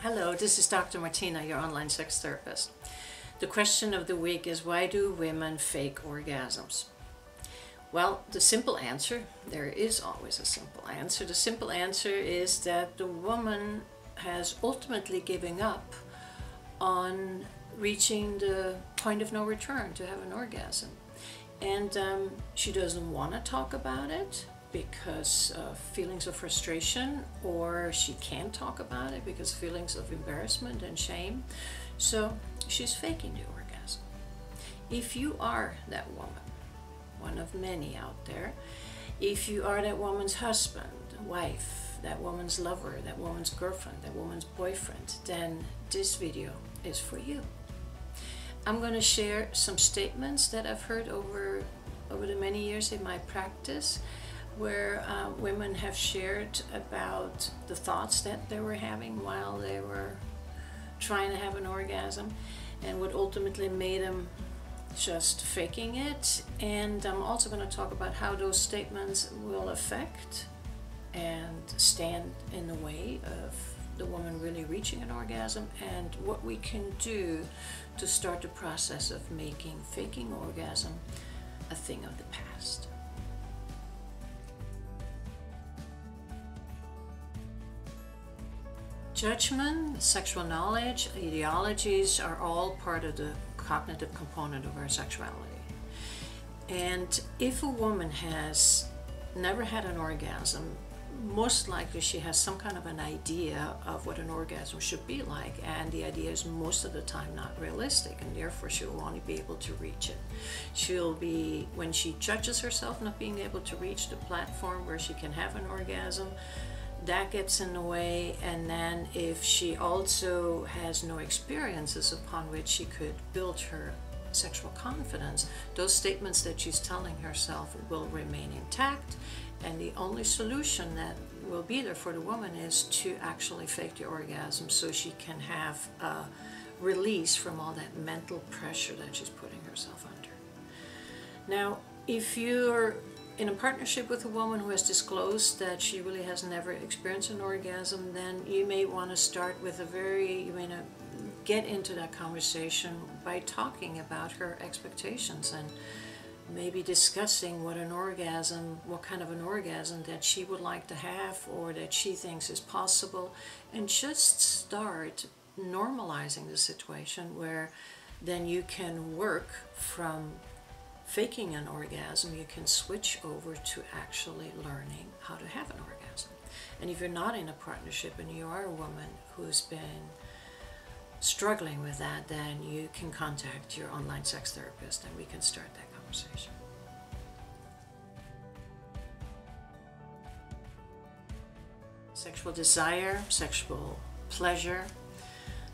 Hello, this is Dr. Martina, your online sex therapist. The question of the week is, why do women fake orgasms? Well, the simple answer, there is always a simple answer. The simple answer is that the woman has ultimately given up on reaching the point of no return to have an orgasm. And she doesn't want to talk about it because of feelings of frustration, or she can't talk about it because of feelings of embarrassment and shame. So she's faking the orgasm. If you are that woman, one of many out there, if you are that woman's husband, wife, that woman's lover, that woman's girlfriend, that woman's boyfriend, then this video is for you. I'm going to share some statements that I've heard over the many years in my practice, where women have shared about the thoughts that they were having while they were trying to have an orgasm and what ultimately made them just faking it. And I'm also going to talk about how those statements will affect and stand in the way of the woman really reaching an orgasm, and what we can do to start the process of making faking orgasm a thing of the past. Judgment, sexual knowledge, ideologies are all part of the cognitive component of our sexuality. And if a woman has never had an orgasm, most likely she has some kind of an idea of what an orgasm should be like, and the idea is most of the time not realistic, and therefore she will only be able to reach it. She'll be, when she judges herself not being able to reach the platform where she can have an orgasm, that gets in the way. And then if she also has no experiences upon which she could build her sexual confidence, those statements that she's telling herself will remain intact, and the only solution that will be there for the woman is to actually fake the orgasm so she can have a release from all that mental pressure that she's putting herself under. Now, if you're in a partnership with a woman who has disclosed that she really has never experienced an orgasm, then you may want to start with you may not get into that conversation by talking about her expectations and maybe discussing what kind of an orgasm that she would like to have or that she thinks is possible, and just start normalizing the situation where then you can work from faking an orgasm, you can switch over to actually learning how to have an orgasm. And if you're not in a partnership and you are a woman who's been struggling with that, then you can contact your online sex therapist and we can start that conversation. Sexual desire, sexual pleasure,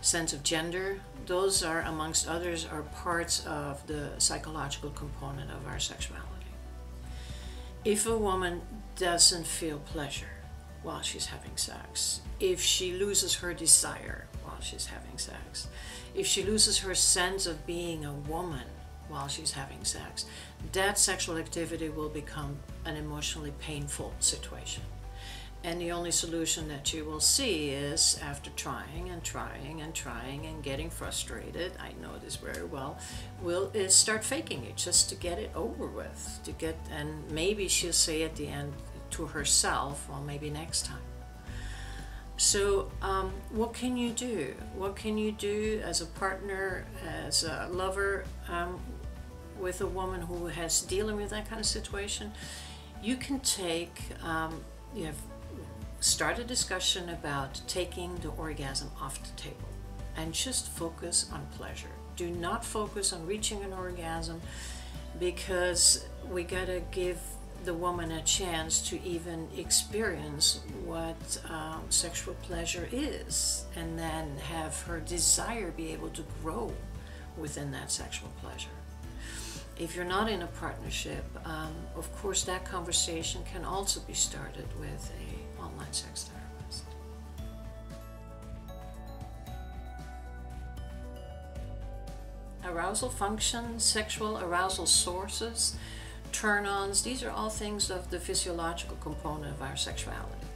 sense of gender, those are, amongst others, are parts of the psychological component of our sexuality. If a woman doesn't feel pleasure while she's having sex, if she loses her desire while she's having sex, if she loses her sense of being a woman while she's having sex, that sexual activity will become an emotionally painful situation. And the only solution that you will see is, after trying and trying and trying and getting frustrated, I know this very well, is start faking it just to get it over with, and maybe she'll say at the end to herself, well, maybe next time. So what can you do? What can you do as a partner, as a lover, with a woman who has dealing with that kind of situation? You can start a discussion about taking the orgasm off the table and just focus on pleasure. Do not focus on reaching an orgasm, because we gotta give the woman a chance to even experience what sexual pleasure is, and then have her desire be able to grow within that sexual pleasure. If you're not in a partnership, of course that conversation can also be started with an online sex therapist. Arousal function, sexual arousal sources, turn-ons, these are all things of the physiological component of our sexuality.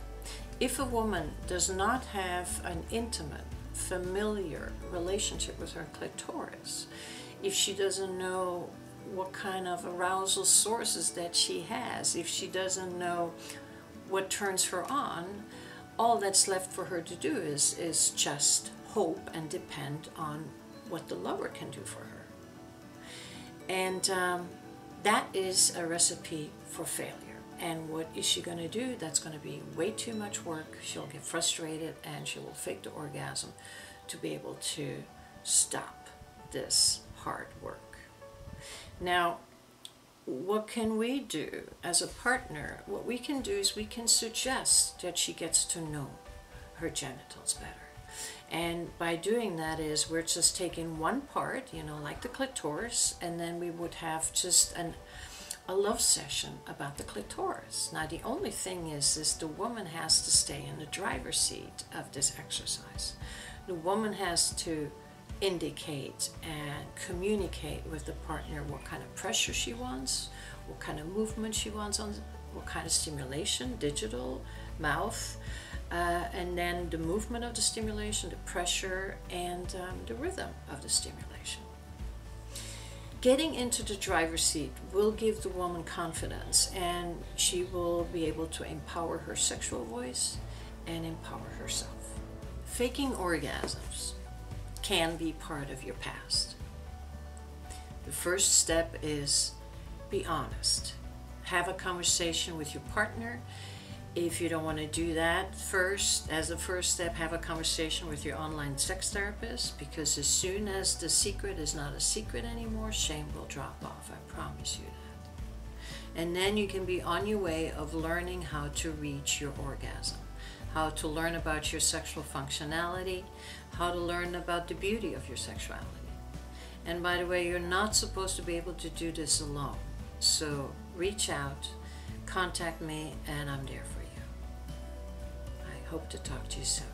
If a woman does not have an intimate familiar relationship with her clitoris, if she doesn't know what kind of arousal sources that she has, if she doesn't know what turns her on, all that's left for her to do is just hope and depend on what the lover can do for her. And that is a recipe for failure. And what is she going to do? That's going to be way too much work. She'll get frustrated and she will fake the orgasm to be able to stop this hard work. Now, what can we do as a partner? What we can do is we can suggest that she gets to know her genitals better. And by doing that is we're just taking one part, you know, like the clitoris, and then we would have just a love session about the clitoris. Now the only thing is the woman has to stay in the driver's seat of this exercise. The woman has to indicate and communicate with the partner what kind of pressure she wants, what kind of movement she wants, on what kind of stimulation, digital, mouth, and then the movement of the stimulation, the pressure, and the rhythm of the stimulation. Getting into the driver's seat will give the woman confidence, and she will be able to empower her sexual voice and empower herself. Faking orgasms can be part of your past. The first step is be honest. Have a conversation with your partner. If you don't want to do that first, as a first step, have a conversation with your online sex therapist, because as soon as the secret is not a secret anymore, shame will drop off. I promise you that. And then you can be on your way of learning how to reach your orgasm, how to learn about your sexual functionality, how to learn about the beauty of your sexuality. And by the way, you're not supposed to be able to do this alone. So reach out, contact me, and I'm there for you. I hope to talk to you soon.